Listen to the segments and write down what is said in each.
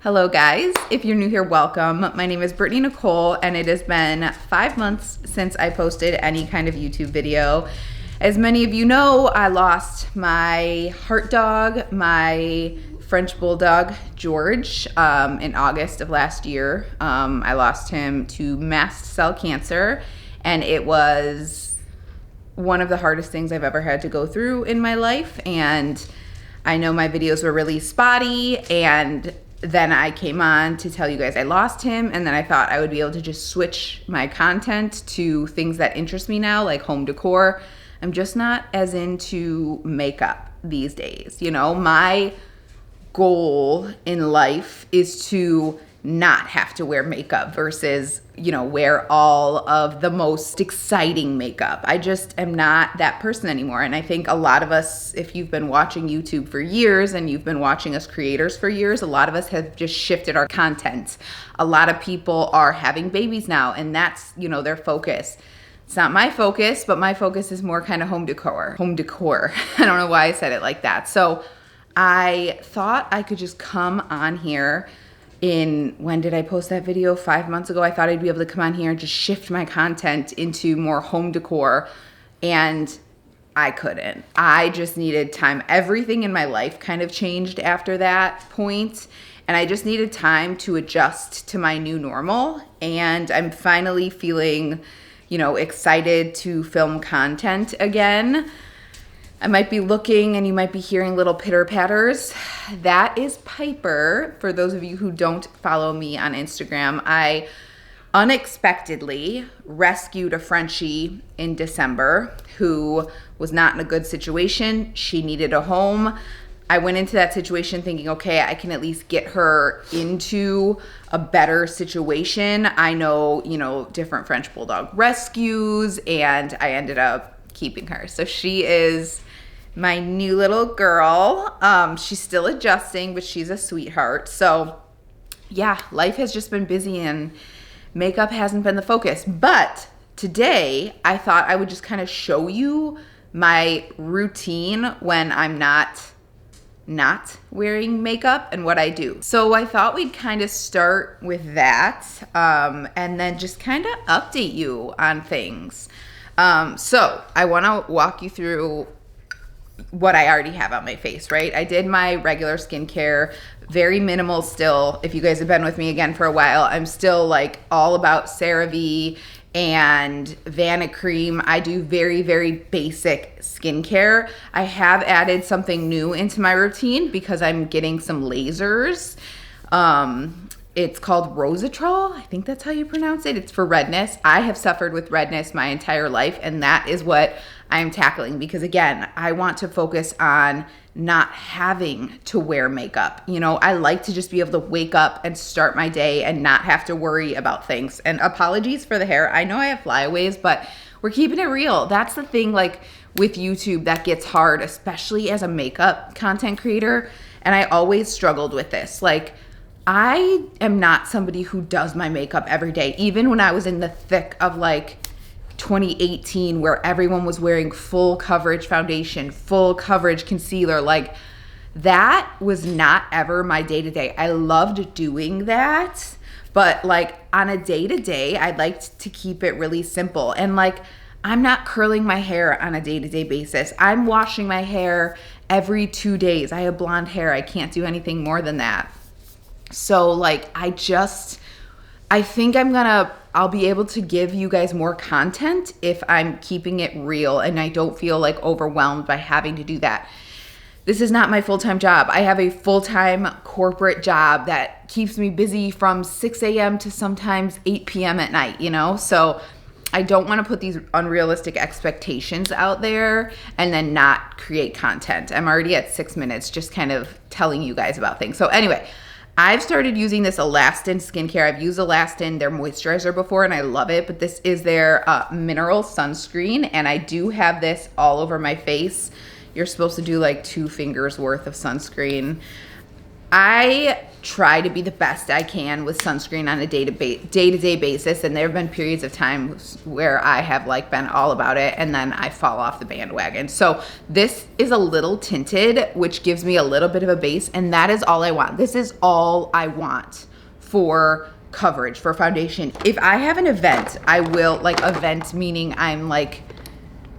Hello guys, if you're new here, welcome. My name is BrittanyNichole and it has been 5 months since I posted any kind of YouTube video. As many of you know, I lost my heart dog, my French bulldog, George, in August of last year. I lost him to mast cell cancer, and it was one of the hardest things I've ever had to go through in my life. And I know my videos were really spotty, and then I came on to tell you guys I lost him, and then I thought I would be able to just switch my content to things that interest me now, like home decor. I'm just not as into makeup these days. You know, my goal in life is to not have to wear makeup versus, you know, wear all of the most exciting makeup. I just am not that person anymore. And I think a lot of us, if you've been watching YouTube for years and you've been watching us creators for years, a lot of us have just shifted our content. A lot of people are having babies now, and that's, you know, their focus. It's not my focus, but my focus is more kind of home decor. Home decor. I don't know why I said it like that. So I thought I could just come on here when did I post that video? 5 months ago. I thought I'd be able to come on here and just shift my content into more home decor, and I couldn't. I just needed time. Everything in my life kind of changed after that point, and I just needed time to adjust to my new normal, and I'm finally feeling, you know, excited to film content again. I might be looking and you might be hearing little pitter patters. That is Piper. For those of you who don't follow me on Instagram, I unexpectedly rescued a Frenchie in December who was not in a good situation. She needed a home. I went into that situation thinking, okay, I can at least get her into a better situation. I know, you know, different French Bulldog rescues, and I ended up keeping her. So she is my new little girl. She's still adjusting, but she's a sweetheart. So yeah, life has just been busy and makeup hasn't been the focus. But today I thought I would just kind of show you my routine when I'm not wearing makeup and what I do. So I thought we'd kind of start with that, and then just kind of update you on things. So I want to walk you through what I already have on my face, right? I did my regular skincare, very minimal still. If you guys have been with me again for a while, I'm still like all about CeraVe and Vanicream. I do very, very basic skincare. I have added something new into my routine because I'm getting some lasers. It's called Rosatrol. I think that's how you pronounce it. It's for redness. I have suffered with redness my entire life, and that is what I'm tackling because, again, I want to focus on not having to wear makeup. You know, I like to just be able to wake up and start my day and not have to worry about things. And apologies for the hair. I know I have flyaways, but we're keeping it real. That's the thing, like, with YouTube that gets hard, especially as a makeup content creator. And I always struggled with this. Like, I am not somebody who does my makeup every day. Even when I was in the thick of like 2018 where everyone was wearing full coverage foundation, full coverage concealer, like that was not ever my day-to-day. I loved doing that, but like on a day-to-day, I'd like to keep it really simple. And like, I'm not curling my hair on a day-to-day basis. I'm washing my hair every 2 days. I have blonde hair. I can't do anything more than that. So like, I think I'll be able to give you guys more content if I'm keeping it real and I don't feel like overwhelmed by having to do that. This is not my full-time job. I have a full-time corporate job that keeps me busy from 6 a.m. to sometimes 8 p.m. at night, you know? So I don't want to put these unrealistic expectations out there and then not create content. I'm already at 6 minutes just kind of telling you guys about things. So anyway, I've started using this Alastin skincare. I've used Alastin, their moisturizer, before, and I love it, but this is their mineral sunscreen, and I do have this all over my face. You're supposed to do like 2 fingers worth of sunscreen. I try to be the best I can with sunscreen on a day-to-day basis. And there have been periods of time where I have like been all about it and then I fall off the bandwagon. So this is a little tinted, which gives me a little bit of a base, and that is all I want. This is all I want for coverage, for foundation. If I have an event, I will, like, event meaning I'm like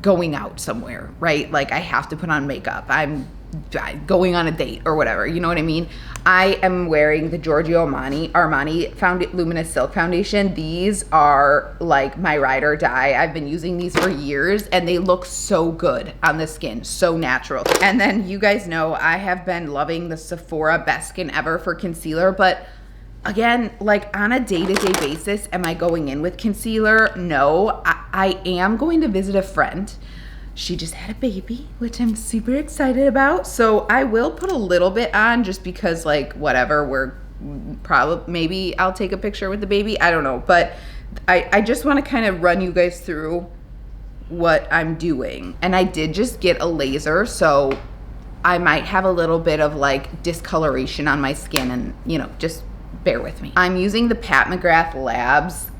going out somewhere, right? Like I have to put on makeup. I'm going on a date or whatever, you know what I mean? I am wearing the Giorgio Armani Luminous Silk Foundation. These are like my ride or die. I've been using these for years and they look so good on the skin, so natural. And then you guys know I have been loving the Sephora Best Skin Ever for concealer, but again, like on a day-to-day basis, am I going in with concealer? No, I am going to visit a friend. She just had a baby, which I'm super excited about. So I will put a little bit on just because, like, whatever, maybe I'll take a picture with the baby. I don't know. But I just want to kind of run you guys through what I'm doing. And I did just get a laser, so I might have a little bit of like discoloration on my skin, and you know, just bear with me. I'm using the Pat McGrath Labs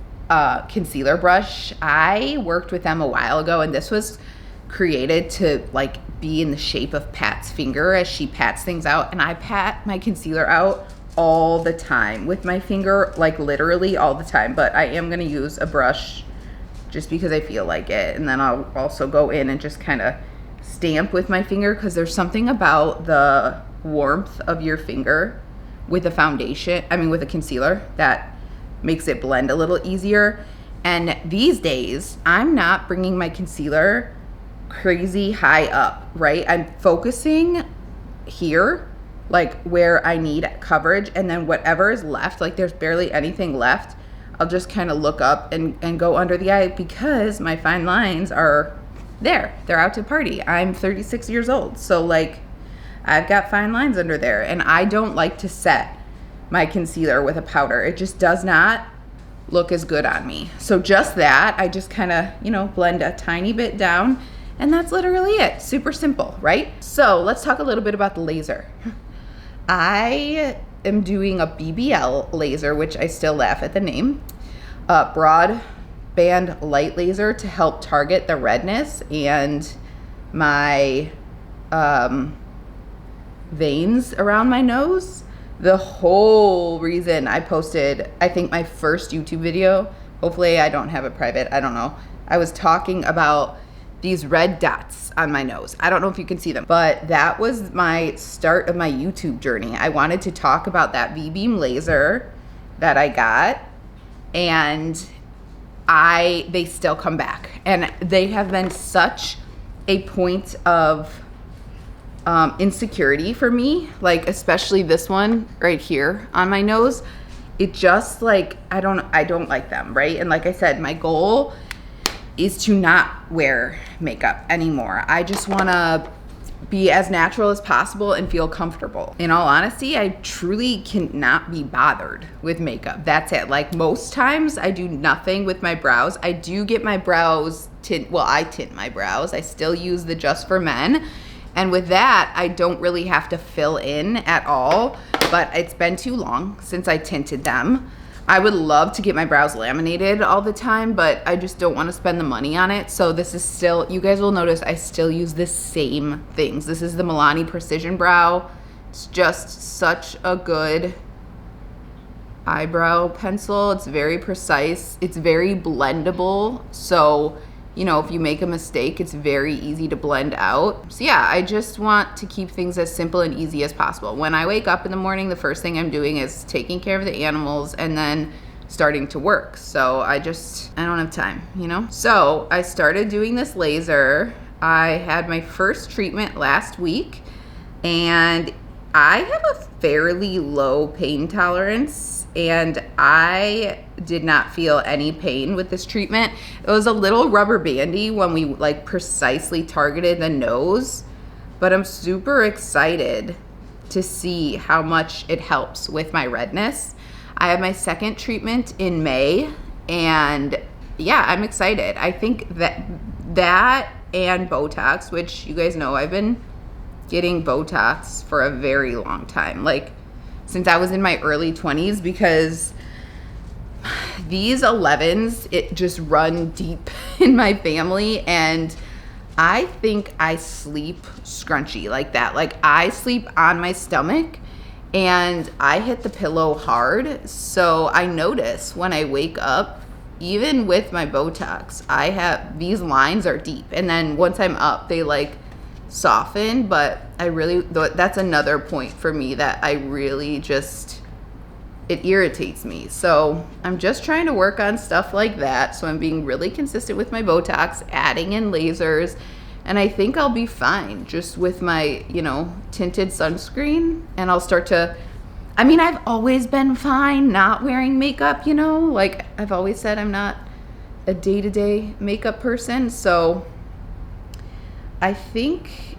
concealer brush. I worked with them a while ago, and this was created to like be in the shape of Pat's finger as she pats things out, and I pat my concealer out all the time with my finger, like literally all the time. But I am gonna use a brush just because I feel like it, and then I'll also go in and just kind of stamp with my finger, because there's something about the warmth of your finger with a foundation, with a concealer, that makes it blend a little easier. And these days I'm not bringing my concealer crazy high up, right? I'm focusing here, like where I need coverage, and then whatever is left, like there's barely anything left, I'll just kind of look up and go under the eye, because my fine lines are there. They're out to party. I'm 36 years old, so like I've got fine lines under there, and I don't like to set my concealer with a powder. It just does not look as good on me. So just that, I just kind of, you know, blend a tiny bit down, and that's literally it. Super simple, right? So let's talk a little bit about the laser. I am doing a BBL laser, which I still laugh at the name, broad band light laser, to help target the redness and my veins around my nose. The whole reason I posted, I think, my first YouTube video, hopefully I don't have it private, I don't know, I was talking about these red dots on my nose. I don't know if you can see them, but that was my start of my YouTube journey. I wanted to talk about that V-beam laser that I got, and they still come back, and they have been such a point of insecurity for me, like especially this one right here on my nose. It just like, I don't like them, right? And like I said, my goal is to not wear makeup anymore. I just want to be as natural as possible and feel comfortable. In all honesty, I truly cannot be bothered with makeup. That's it. Like most times I do nothing with my brows. I do get my brows I tint my brows. I still use the Just for Men. And with that, I don't really have to fill in at all, but it's been too long since I tinted them. I would love to get my brows laminated all the time, but I just don't want to spend the money on it. So this is still, you guys will notice I still use the same things. This is the Milani Precision Brow. It's just such a good eyebrow pencil. It's very precise. It's very blendable. So, you know, if you make a mistake, it's very easy to blend out. So yeah, I just want to keep things as simple and easy as possible. When I wake up in the morning, the first thing I'm doing is taking care of the animals and then starting to work. So I don't have time, you know? So I started doing this laser. I had my first treatment last week, and I have a fairly low pain tolerance, and I did not feel any pain with this treatment. It was a little rubber bandy when we like precisely targeted the nose, but I'm super excited to see how much it helps with my redness. I have my second treatment in May, and yeah, I'm excited. I think that and Botox, which you guys know I've been getting Botox for a very long time, like since I was in my early 20s, because these 11s, it just run deep in my family, and I think I sleep scrunchy like that. Like, I sleep on my stomach and I hit the pillow hard. So I notice when I wake up, even with my Botox, I have, these lines are deep. And then once I'm up, they like soften. But I really, that's another point for me that I really just, it irritates me. So I'm just trying to work on stuff like that. So I'm being really consistent with my Botox, adding in lasers, and I think I'll be fine just with my, you know, tinted sunscreen. And I'll start to, I mean, I've always been fine not wearing makeup, you know, like I've always said I'm not a day-to-day makeup person. So I think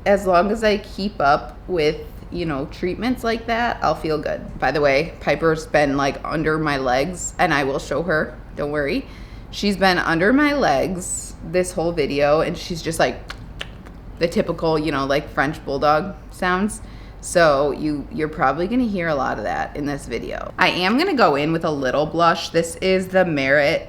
as long as I keep up with, you know, treatments like that, I'll feel good. By the way, Piper's been like under my legs, and I will show her, don't worry. She's been under my legs this whole video, and she's just like the typical, you know, like French bulldog sounds. So you're probably gonna hear a lot of that in this video. I am gonna go in with a little blush. This is the Merit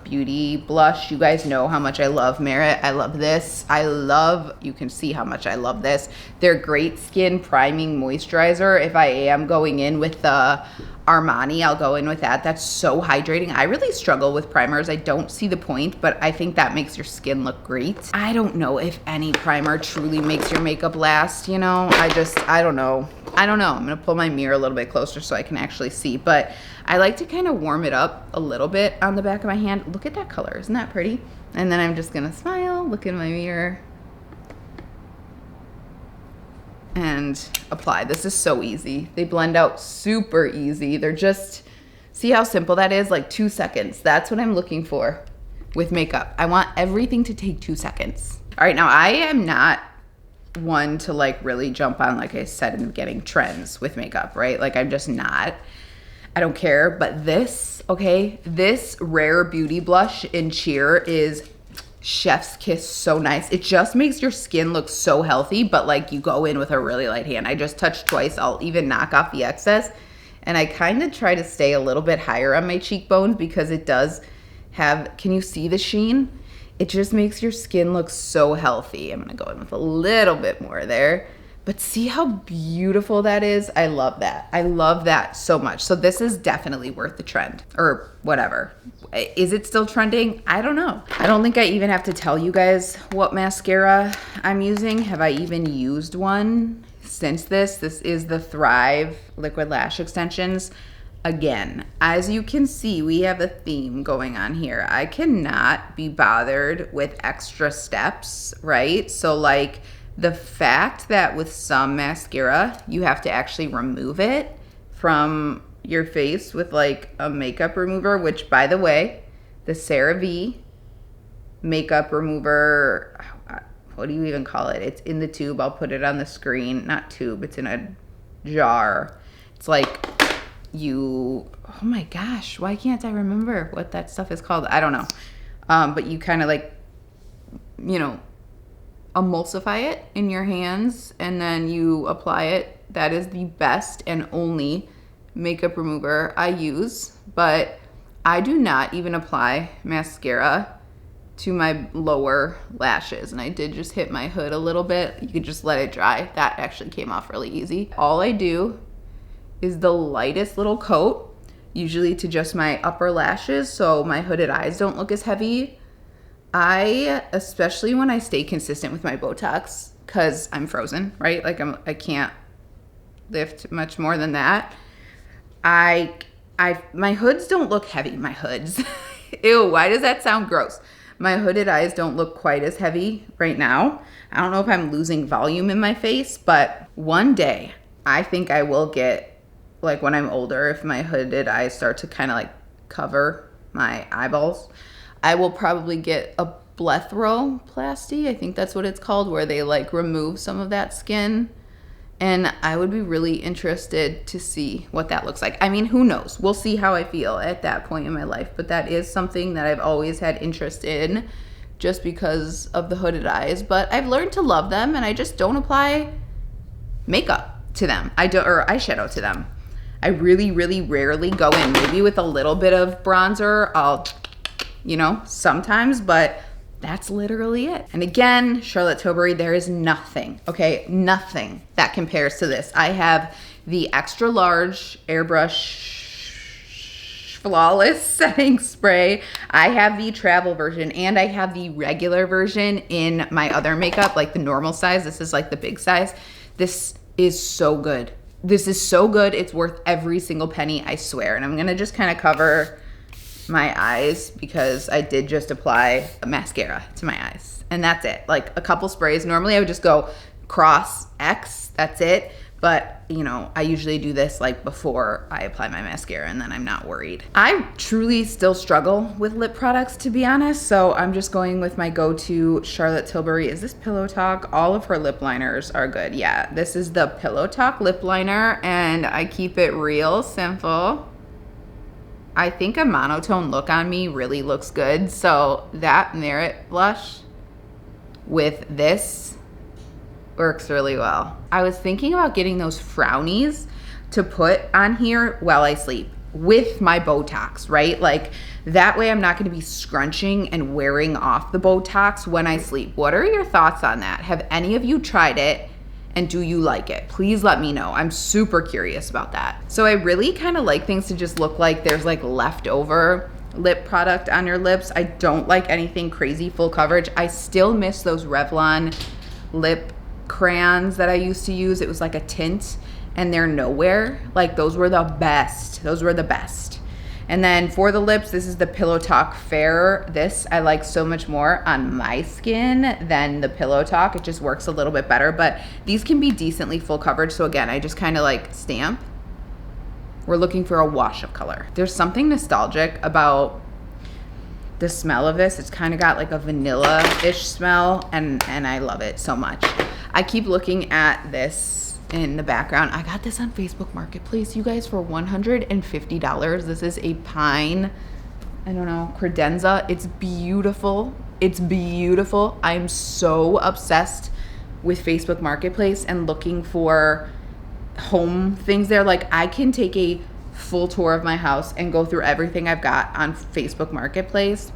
Beauty blush. You guys know how much I love Merit. I love this. You can see how much I love this. They're great skin priming moisturizer. If I am going in with the Armani, I'll go in with that. That's so hydrating. I really struggle with primers. I don't see the point, but I think that makes your skin look great. I don't know if any primer truly makes your makeup last, you know? I don't know. I'm gonna pull my mirror a little bit closer so I can actually see, but I like to kind of warm it up a little bit on the back of my hand. Look at that color, isn't that pretty? And then I'm just gonna smile, look in my mirror, and apply. This is so easy. They blend out super easy. They're just, see how simple that is? Like 2 seconds. That's what I'm looking for with makeup. I want everything to take 2 seconds. All right, now I am not one to like really jump on, like I said in the beginning, trends with makeup, right? Like I'm just not. I don't care. But this, okay, this Rare Beauty blush in Cheer is chef's kiss, so nice. It just makes your skin look so healthy, but like you go in with a really light hand. I just touched twice. I'll even knock off the excess, and I kind of try to stay a little bit higher on my cheekbones because it does have, can you see the sheen? It just makes your skin look so healthy. I'm gonna go in with a little bit more there, but see how beautiful that is? I love that. I love that so much. So this is definitely worth the trend, or whatever. Is it still trending? I don't know. I don't think I even have to tell you guys what mascara I'm using. Have I even used one since this? This is the Thrive Liquid Lash Extensions. Again, as you can see, we have a theme going on here. I cannot be bothered with extra steps, right? So like the fact that with some mascara, you have to actually remove it from your face with like a makeup remover, which by the way, the CeraVe makeup remover, what do you even call it? It's in the tube. I'll put it on the screen. Not tube, it's in a jar. It's like oh my gosh, why can't I remember what that stuff is called? I don't know. But you kind of like, you know, emulsify it in your hands and then you apply it. That is the best and only makeup remover I use, but I do not even apply mascara to my lower lashes, and I did just hit my hood a little bit. You could just let it dry. That actually came off really easy. All I do is the lightest little coat, usually to just my upper lashes so my hooded eyes don't look as heavy. Especially when I stay consistent with my Botox, because I'm frozen, right? Like I can't lift much more than that. My hoods don't look heavy, my hoods. Ew, why does that sound gross? My hooded eyes don't look quite as heavy right now. I don't know if I'm losing volume in my face, but one day I think I will get, like when I'm older, if my hooded eyes start to kind of like cover my eyeballs, I will probably get a blepharoplasty. I think that's what it's called, where they like remove some of that skin. And I would be really interested to see what that looks like. I mean, who knows? We'll see how I feel at that point in my life. But that is something that I've always had interest in just because of the hooded eyes. But I've learned to love them, and I just don't apply makeup. to them. I don't, or eyeshadow to them. I really, really rarely go in. Maybe with a little bit of bronzer, I'll, you know, sometimes, but that's literally it. And again, Charlotte Tilbury, there is nothing, okay, nothing that compares to this. I have the extra large airbrush flawless setting spray. I have the travel version and I have the regular version in my other makeup, like the normal size. This is like the big size. This is so good. This is so good. It's worth every single penny, I swear. And I'm gonna just kind of cover my eyes because I did just apply a mascara to my eyes. And that's it, like a couple sprays. Normally I would just go cross X, that's it. But, you know, I usually do this like before I apply my mascara and then I'm not worried. I truly still struggle with lip products, to be honest. So I'm just going with my go-to Charlotte Tilbury. Is this Pillow Talk? All of her lip liners are good. Yeah, this is the Pillow Talk lip liner and I keep it real simple. I think a monotone look on me really looks good. So that Merit blush with this works really well. I was thinking about getting those frownies to put on here while I sleep with my Botox, right? Like that way I'm not gonna be scrunching and wearing off the Botox when I sleep. What are your thoughts on that? Have any of you tried it? And do you like it? Please let me know. I'm super curious about that. So I really kind of like things to just look like there's like leftover lip product on your lips. I don't like anything crazy full coverage. I still miss those Revlon lip crayons that I used to use. It was like a tint and they're nowhere. Like those were the best. Those were the best. And then for the lips, this is the Pillow Talk Fair. This I like so much more on my skin than the Pillow Talk. It just works a little bit better, but these can be decently full coverage. So again, I just kind of like stamp. We're looking for a wash of color. There's something nostalgic about the smell of this. It's kind of got like a vanilla-ish smell and I love it so much. I keep looking at this in the background. I got this on Facebook Marketplace, you guys, for $150. This is a pine, I don't know, credenza. It's beautiful. It's beautiful. I'm so obsessed with Facebook Marketplace and looking for home things there. Like I can take a full tour of my house and go through everything I've got on Facebook Marketplace.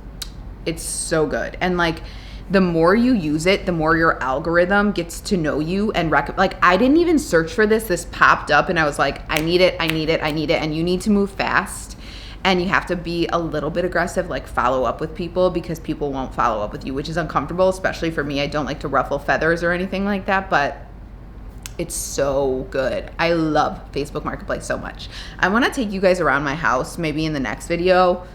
It's so good. And like the more you use it, the more your algorithm gets to know you and like I didn't even search for this. This popped up and I was like, I need it, I need it, I need it. And you need to move fast and you have to be a little bit aggressive, like follow up with people because people won't follow up with you, which is uncomfortable, especially for me. I don't like to ruffle feathers or anything like that, but it's so good. I love Facebook Marketplace so much. I want to take you guys around my house maybe in the next video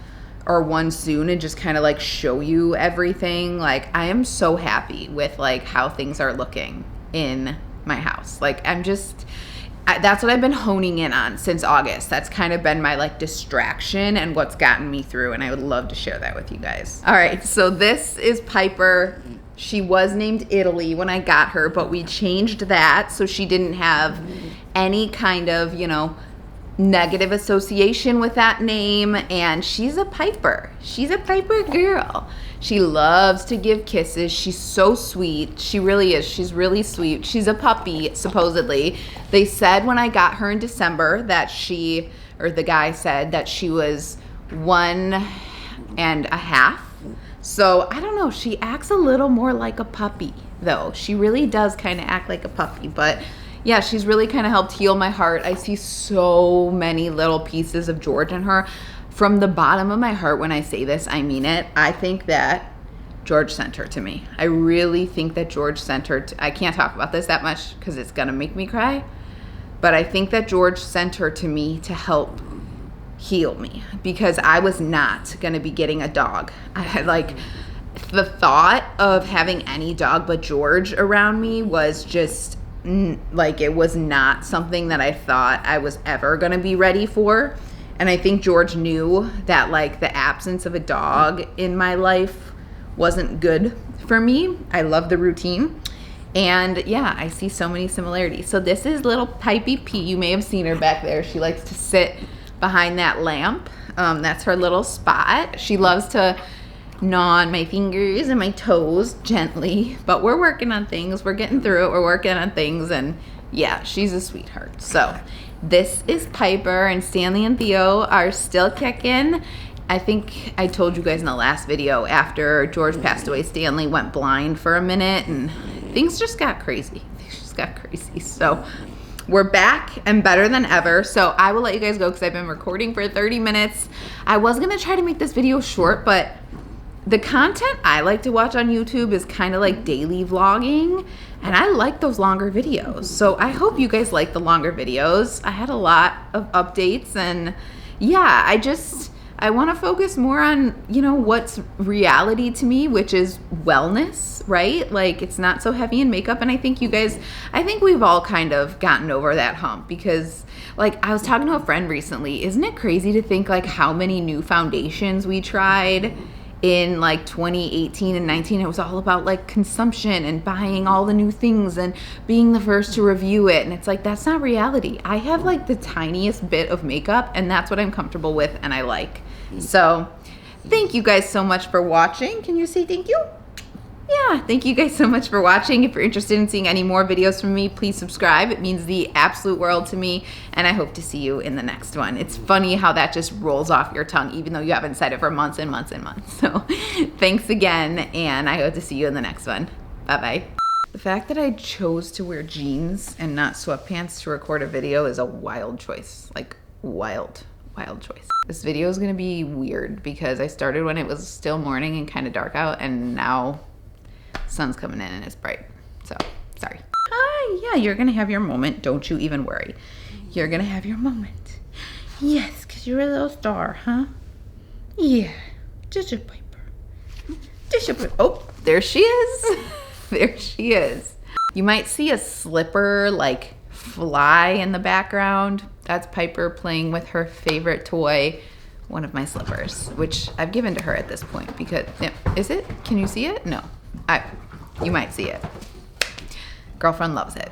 or one soon and just kind of like show you everything. Like I am so happy with like how things are looking in my house. Like that's what I've been honing in on since August. That's kind of been my like distraction and what's gotten me through, and I would love to share that with you guys. All right, so this is Piper. She was named Italy when I got her, but we changed that so she didn't have any kind of, you know, negative association with that name. And she's a Piper. She's a Piper girl. She loves to give kisses. She's so sweet. She really is. She's really sweet. She's a puppy, supposedly. They said when I got her in December that the guy said that she was 1.5. So I don't know, she acts a little more like a puppy though. She really does kind of act like a puppy, but yeah, she's really kind of helped heal my heart. I see so many little pieces of George in her. From the bottom of my heart, when I say this, I mean it. I think that George sent her to me. I really think that George sent her I can't talk about this that much because it's gonna make me cry, but I think that George sent her to me to help heal me because I was not gonna be getting a dog. I had like the thought of having any dog but George around me was just like it was not something that I thought I was ever gonna be ready for. And I think George knew that like the absence of a dog in my life wasn't good for me. I love the routine. And yeah, I see so many similarities. So this is little Pipey P. You may have seen her back there. She likes to sit behind that lamp. That's her little spot. She loves to gnaw on my fingers and my toes gently, but we're working on things. We're getting through it. We're working on things, and Yeah, she's a sweetheart. So this is Piper, and Stanley and Theo are still kicking. I think I told you guys in the last video, after George passed away, Stanley went blind for a minute and things just got crazy. So we're back and better than ever. So I will let you guys go because I've been recording for 30 minutes. I was gonna try to make this video short, but the content I like to watch on YouTube is kind of like daily vlogging, and I like those longer videos. So I hope you guys like the longer videos. I had a lot of updates, and yeah, I want to focus more on, you know, what's reality to me, which is wellness, right? Like, it's not so heavy in makeup. And I think we've all kind of gotten over that hump, because like I was talking to a friend recently, isn't it crazy to think like how many new foundations we tried in like 2018 and 19? It was all about like consumption and buying all the new things and being the first to review it. And it's like, that's not reality. I have like the tiniest bit of makeup, and that's what I'm comfortable with and I like. So thank you guys so much for watching. Can you say thank you? Yeah, thank you guys so much for watching. If you're interested in seeing any more videos from me, please subscribe. It means the absolute world to me, and I hope to see you in the next one. It's funny how that just rolls off your tongue, even though you haven't said it for months and months and months. So thanks again, and I hope to see you in the next one. Bye-bye. The fact that I chose to wear jeans and not sweatpants to record a video is a wild choice. Like, wild choice. This video is gonna be weird because I started when it was still morning and kind of dark out, and now sun's coming in and it's bright. So, sorry. Hi, yeah, you're gonna have your moment. Don't you even worry. You're gonna have your moment. Yes, because you're a little star, huh? Yeah, just a Piper. Just a Piper. Oh, there she is. There she is. You might see a slipper like fly in the background. That's Piper playing with her favorite toy, one of my slippers, which I've given to her at this point because, is it? Can you see it? No. You might see it. Girlfriend loves it.